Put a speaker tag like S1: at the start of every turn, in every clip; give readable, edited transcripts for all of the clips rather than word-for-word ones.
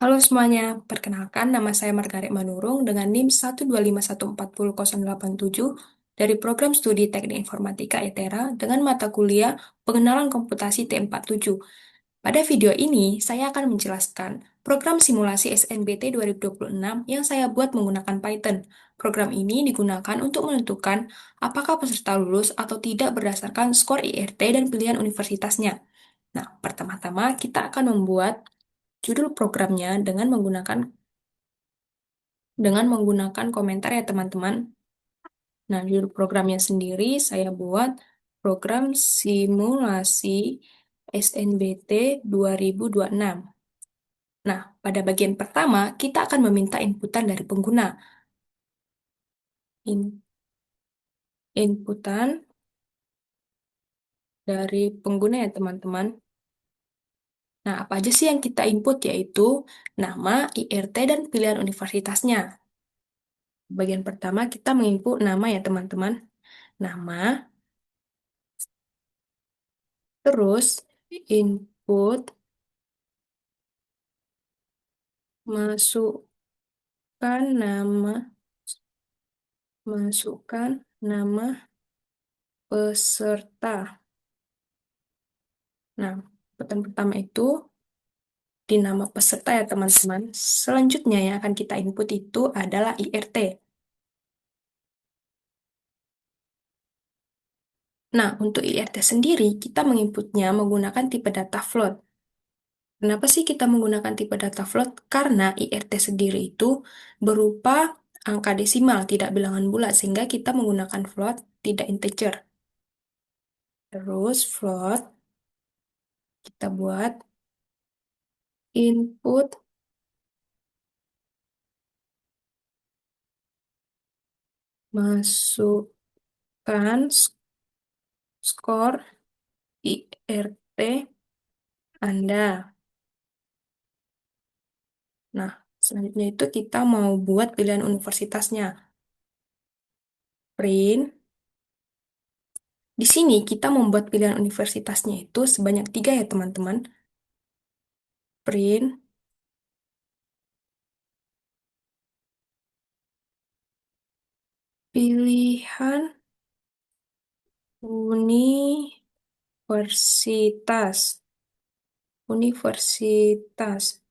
S1: Halo semuanya, perkenalkan nama saya Margaret Manurung dengan NIM 125140087 dari Program Studi Teknik Informatika ETERA dengan mata kuliah Pengenalan Komputasi T47. Pada video ini, saya akan menjelaskan program simulasi SNBT 2026 yang saya buat menggunakan Python. Program ini digunakan untuk menentukan apakah peserta lulus atau tidak berdasarkan skor IRT dan pilihan universitasnya. Nah, pertama-tama kita akan membuat judul programnya dengan menggunakan komentar ya teman-teman. Nah, judul programnya sendiri saya buat program simulasi SNBT 2026. Nah, pada bagian pertama kita akan meminta inputan dari pengguna. In- Inputan dari pengguna ya teman-teman. Nah, apa aja sih yang kita input yaitu nama, IRT, dan pilihan universitasnya. Bagian pertama kita menginput nama ya teman-teman. Nama, terus input, masukkan nama, masukkan nama peserta. Nah, button pertama itu di nama peserta ya teman-teman. Selanjutnya yang akan kita input itu adalah IRT. Nah, untuk IRT sendiri kita menginputnya menggunakan tipe data float. Kenapa sih kita menggunakan tipe data float? Karena IRT sendiri itu berupa angka desimal, tidak bilangan bulat, sehingga kita menggunakan float, tidak integer. Terus float kita buat input masukkan skor IRT Anda. Nah, selanjutnya itu kita mau buat pilihan universitasnya. Print. Di sini kita membuat pilihan universitasnya itu sebanyak 3 ya teman-teman. Print pilihan universitas. Universitas.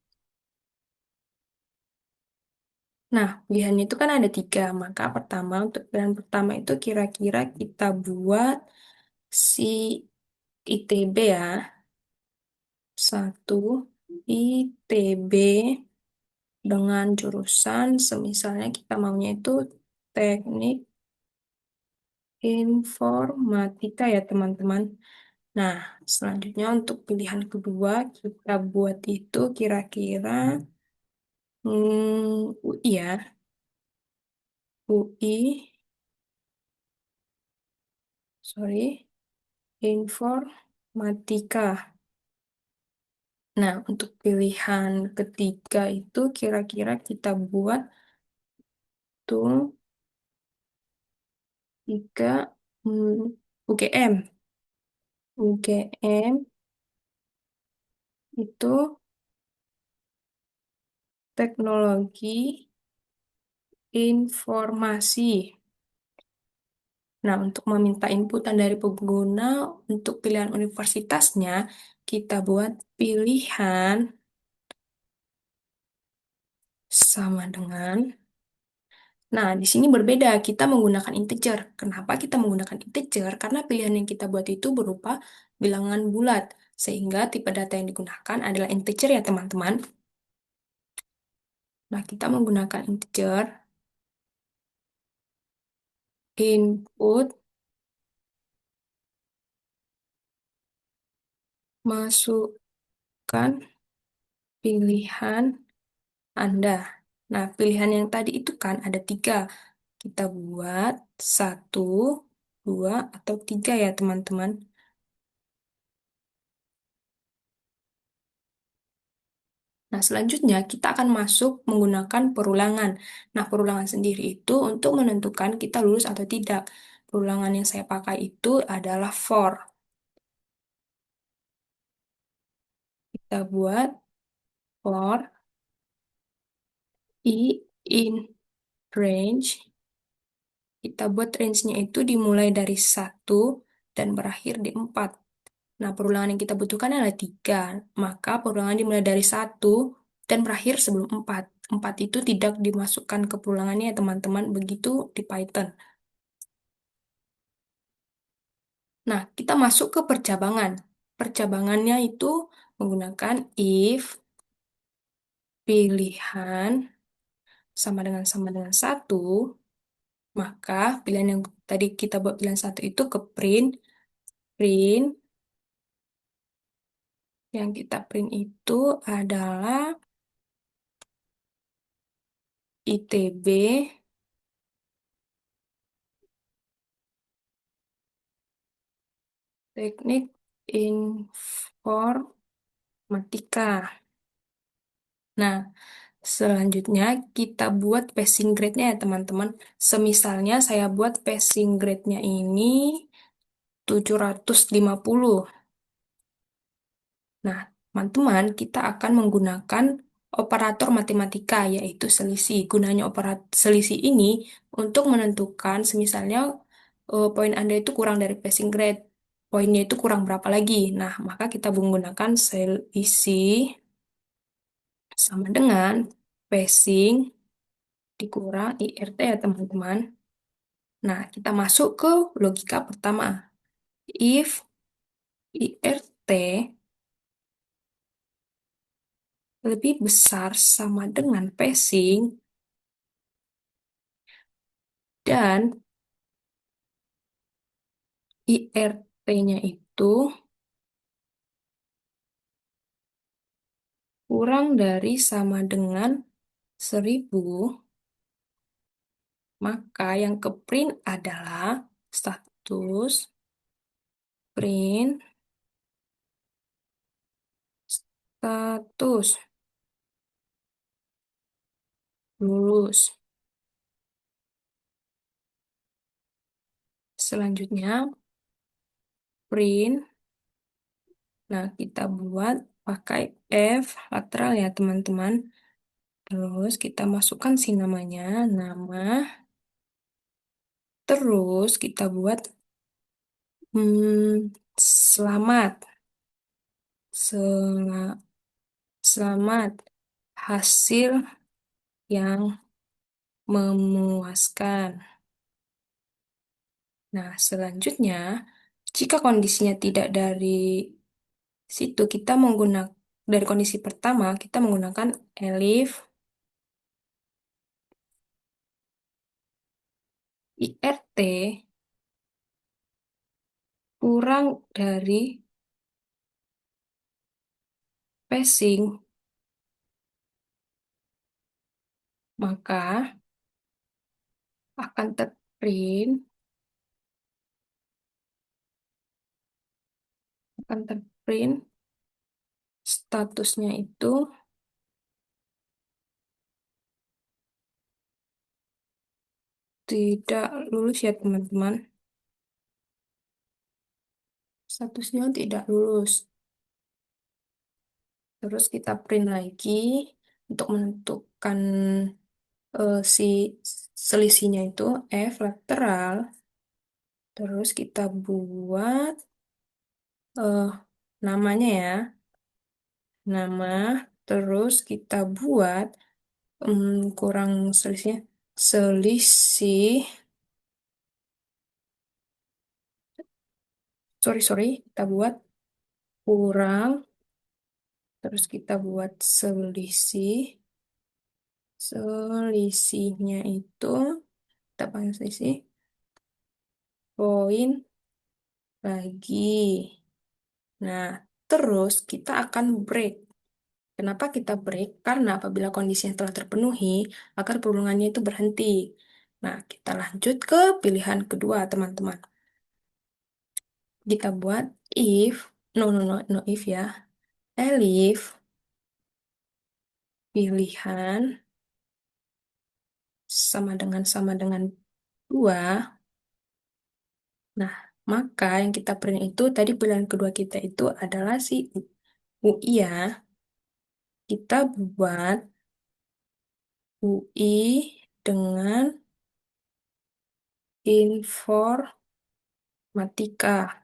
S1: Nah, pilihan itu kan ada 3. Maka pertama, untuk pilihan pertama itu kira-kira kita buat si ITB ya. Satu ITB dengan jurusan semisalnya kita maunya itu teknik informatika ya teman-teman. Nah, selanjutnya untuk pilihan kedua kita buat itu kira-kira UI ya. UI, sorry, informatika. Nah, untuk pilihan ketiga itu kira-kira kita buat tuh tiga UGM. UGM itu teknologi informasi. Nah, untuk meminta inputan dari pengguna untuk pilihan universitasnya, kita buat pilihan sama dengan. Nah, di sini berbeda, kita menggunakan integer. Kenapa kita menggunakan integer? Karena pilihan yang kita buat itu berupa bilangan bulat, sehingga tipe data yang digunakan adalah integer ya teman-teman. Nah, kita menggunakan integer, input, masukkan pilihan Anda. Nah, pilihan yang tadi itu kan ada 3. Kita buat satu, 2, atau 3 ya teman-teman. Nah, selanjutnya kita akan masuk menggunakan perulangan. Nah, perulangan sendiri itu untuk menentukan kita lulus atau tidak. Perulangan yang saya pakai itu adalah for. Kita buat for I in range, kita buat range-nya itu dimulai dari 1 dan berakhir di 4. Nah, perulangan yang kita butuhkan adalah 3. Maka perulangan dimulai dari 1 dan berakhir sebelum 4. 4 itu tidak dimasukkan ke perulangannya ya teman-teman, begitu di Python. Nah, kita masuk ke percabangan. Percabangannya itu menggunakan if pilihan sama dengan satu, maka pilihan yang tadi kita buat pilihan satu itu ke print, print yang kita print itu adalah ITB Teknik Informatika. Nah, selanjutnya kita buat passing grade-nya ya teman-teman. Semisalnya saya buat passing grade-nya ini 750. Nah, teman-teman, kita akan menggunakan operator matematika, yaitu selisih. Gunanya operator selisih ini untuk menentukan, semisalnya poin Anda itu kurang dari passing grade, poinnya itu kurang berapa lagi. Nah, maka kita menggunakan selisih sama dengan passing dikurang IRT ya teman-teman. Nah, kita masuk ke logika pertama. If IRT lebih besar sama dengan passing dan IRT-nya itu kurang dari sama dengan 1000, maka yang ke print adalah status print status lulus. Selanjutnya print, nah kita buat pakai F lateral ya teman-teman. Terus kita masukkan si namanya, nama. Terus kita buat selamat. Sela- Selamat hasil yang memuaskan. Nah, selanjutnya, jika kondisinya tidak dari situ, kita menggunakan dari kondisi pertama, kita menggunakan elif IRT kurang dari passing, maka akan terprint akan terprint statusnya itu tidak lulus ya teman-teman. Statusnya tidak lulus. Terus kita print lagi untuk menentukan si selisihnya itu F lateral. Terus kita buat eh, namanya ya, nama. Terus kita buat kurang selisihnya, selisih, sorry, kita buat kurang. Terus kita buat selisih. Selisihnya itu, kita panggil selisih, poin lagi. Nah, terus kita akan break. Kenapa kita break? Karena apabila kondisi yang telah terpenuhi, agar perundungannya itu berhenti. Nah, kita lanjut ke pilihan kedua, teman-teman. Kita buat if, no if ya, elif, pilihan, sama dengan 2. Nah, maka yang kita print itu, tadi pilihan kedua kita itu adalah si UI ya. Kita buat UI dengan informatika.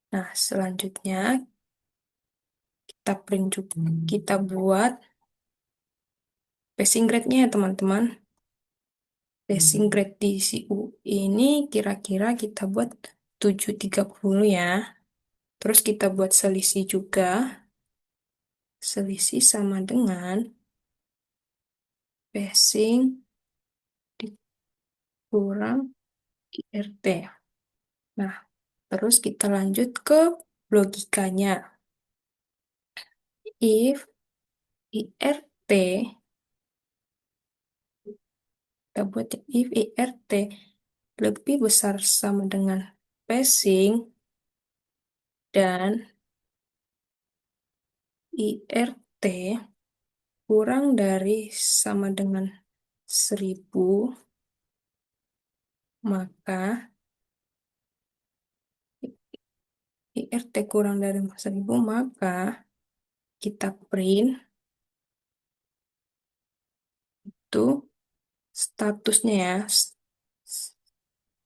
S1: Nah, selanjutnya kita print juga, kita buat passing grade-nya ya teman-teman. Passing grade di si UI ini kira-kira kita buat 730 ya. Terus kita buat selisih juga. Selisih sama dengan passing dikurang IRT. Nah, terus kita lanjut ke logikanya. If IRT, kita buat ya, if IRT lebih besar sama dengan passing dan IRT kurang dari sama dengan 1000, maka IRT kurang dari 1000, maka kita print tuh statusnya ya.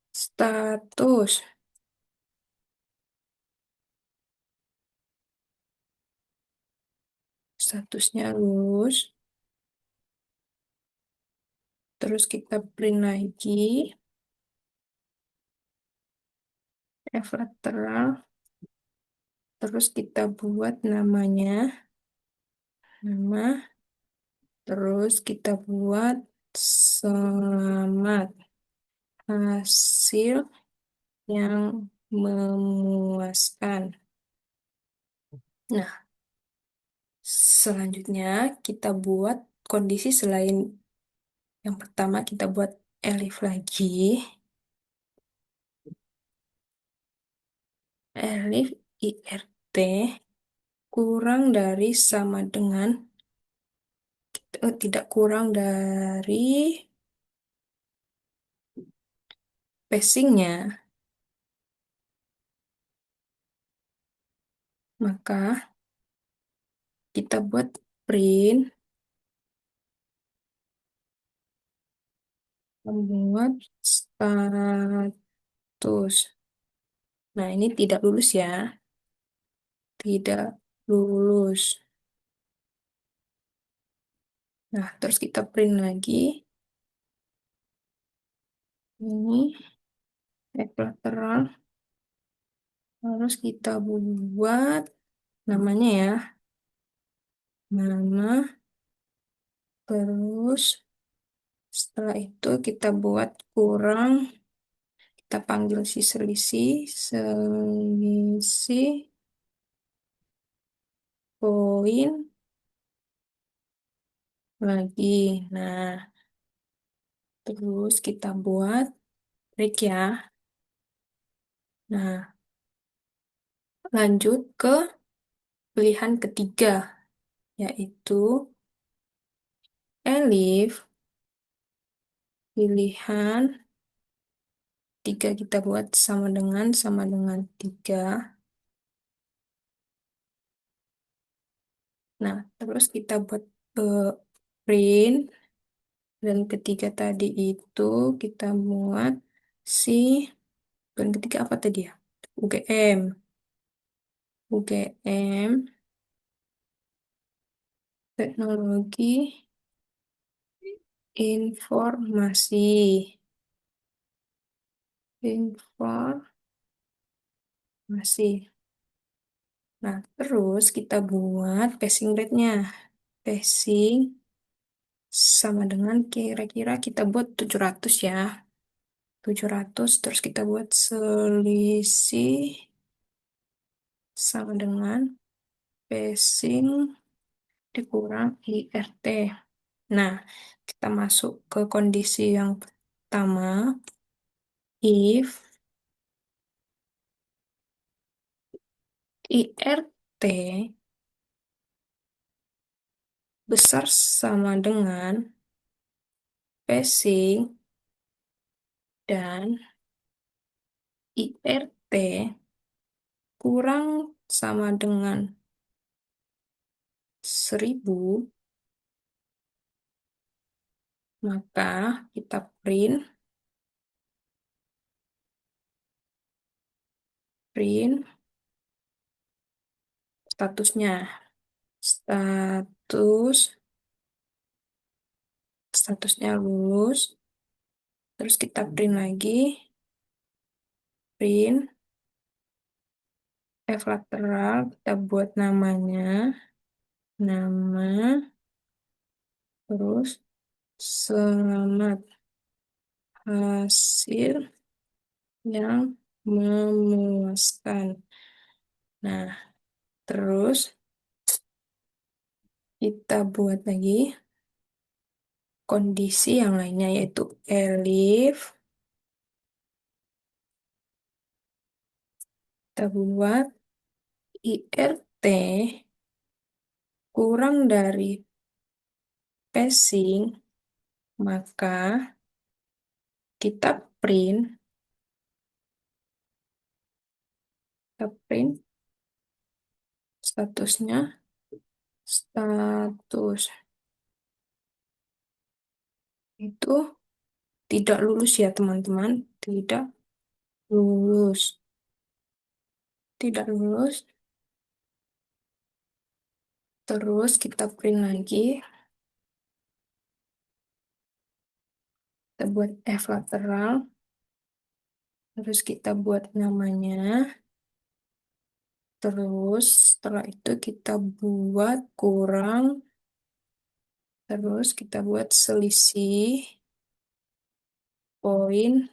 S1: Status. Statusnya lulus. Terus kita print lagi. F lateral. Terus kita buat namanya. Nama. Terus kita buat selamat hasil yang memuaskan. Nah, selanjutnya kita buat kondisi selain yang pertama, kita buat elif lagi. Elif IRT kurang dari sama dengan tidak kurang dari passingnya, maka kita buat print membuat status. Nah, ini tidak lulus ya. Tidak lulus. Nah, terus kita print lagi. Ini lateral. Terus kita buat namanya ya. Nama. Terus setelah itu kita buat kurang. Kita panggil si selisih. Selisih poin lagi. Nah, terus kita buat break ya. Nah, lanjut ke pilihan ketiga, yaitu elif pilihan 3 kita buat sama dengan 3. Nah, terus kita buat print dan ketiga tadi itu kita buat si dan ketiga apa tadi ya? UGM. UGM Teknologi Informasi. Informasi. Nah, terus kita buat passing rate-nya. Passing sama dengan kira-kira kita buat 700 ya. 700 terus kita buat selisih sama dengan passing dikurang IRT. Nah, kita masuk ke kondisi yang pertama. If IRT besar sama dengan passing dan IRT kurang sama dengan 1000, Maka kita print statusnya. Status, statusnya lulus. Terus kita print lagi, print F lateral, kita buat namanya, nama, terus selamat hasil yang memuaskan. Nah, terus kita buat lagi kondisi yang lainnya, yaitu elif. Kita buat IRT kurang dari passing, maka kita print, kita print statusnya, status itu tidak lulus ya teman-teman, tidak lulus, tidak lulus. Terus kita print lagi, kita buat F lateral, terus kita buat namanya, terus setelah itu kita buat kurang, terus kita buat selisih poin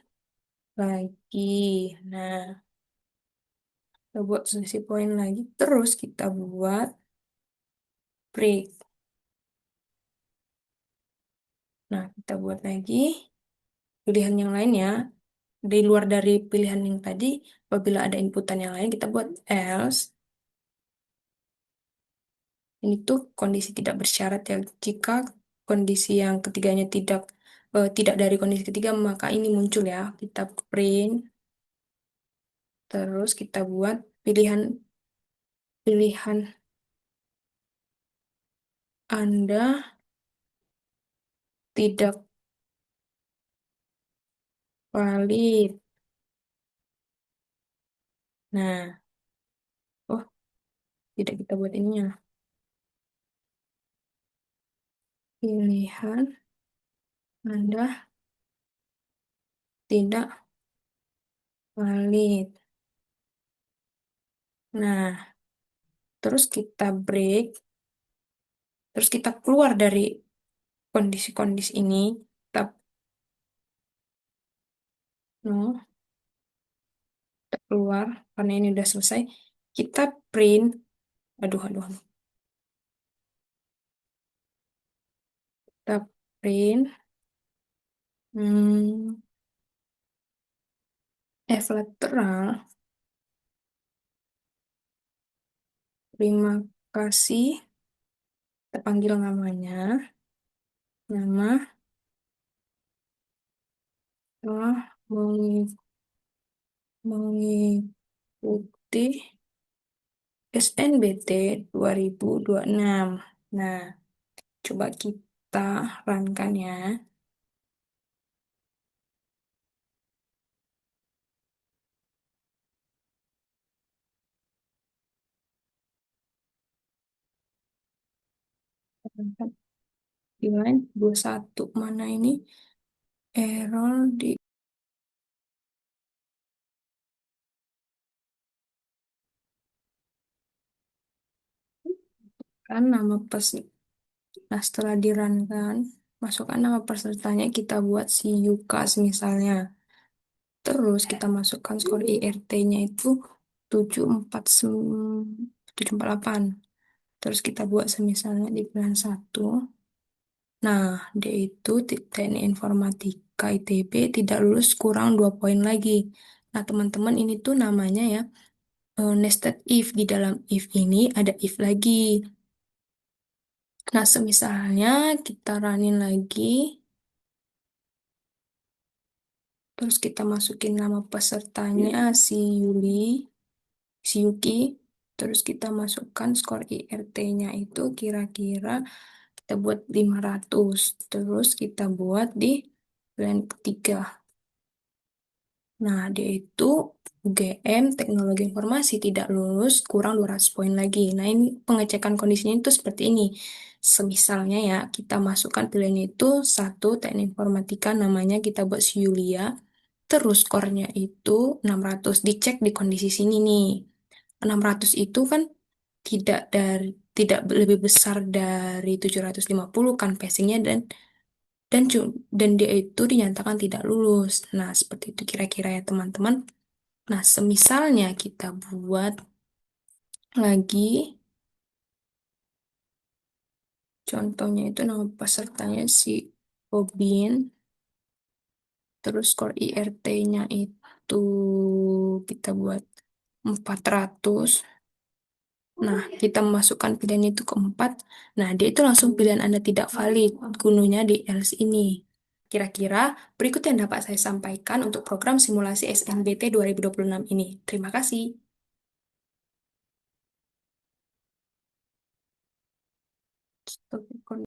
S1: lagi. Nah, kita buat selisih poin lagi, terus kita buat break. Nah, kita buat lagi pilihan yang lain ya. Di luar dari pilihan yang tadi, apabila ada inputan yang lain, kita buat else. Ini tuh kondisi tidak bersyarat ya. Jika kondisi yang ketiganya tidak dari kondisi ketiga, maka ini muncul ya. Kita print, terus kita buat pilihan pilihan Anda tidak valid. Nah, oh tidak kita buat ininya. Pilihan Anda tidak valid. Nah, terus kita break, terus kita keluar dari kondisi-kondisi ini, kita no, kita keluar karena ini udah selesai. Kita print, aduh, aduh, aduh. Kita print hmm, F lateral. Terima kasih. Kita panggil namanya, nama telah mengikuti SNBT 2026. Nah, coba kita runkan ya. Runkan di line 21. Mana ini? Error di kan nama peserta. Nah, setelah di-runkan, masukkan nama pesertanya, kita buat si Yukas misalnya. Terus kita masukkan skor IRT-nya itu 748. Terus kita buat semisalnya di pilihan 1. Nah, dia itu teknik informatika ITB tidak lulus kurang 2 poin lagi. Nah, teman-teman ini tuh namanya ya nested if. Di dalam if ini ada if lagi. Nah, semisalnya kita runin lagi, terus kita masukin nama pesertanya si Yuli, si Yuki, terus kita masukkan skor IRT-nya itu kira-kira kita buat 500. Terus kita buat di pilihan ketiga. Nah, dia itu UGM Teknologi Informasi tidak lulus kurang 200 poin lagi. Nah, ini pengecekan kondisinya itu seperti ini. Semisalnya ya, kita masukkan pilihannya itu satu teknik informatika, namanya kita buat si Yulia. Terus skornya itu 600. Dicek di kondisi sini nih. 600 itu kan tidak lebih besar dari 750 kan passingnya, dan dia itu dinyatakan tidak lulus. Nah, seperti itu kira-kira ya teman-teman. Nah, semisalnya kita buat lagi, contohnya itu nama pesertanya si Robin, terus skor IRT-nya itu kita buat 400. Nah, kita memasukkan pilihan itu ke 4. Nah, dia itu langsung pilihan Anda tidak valid gunanya di else ini. Kira-kira berikut yang dapat saya sampaikan untuk program simulasi SNBT 2026 ini. Terima kasih. Stop recording.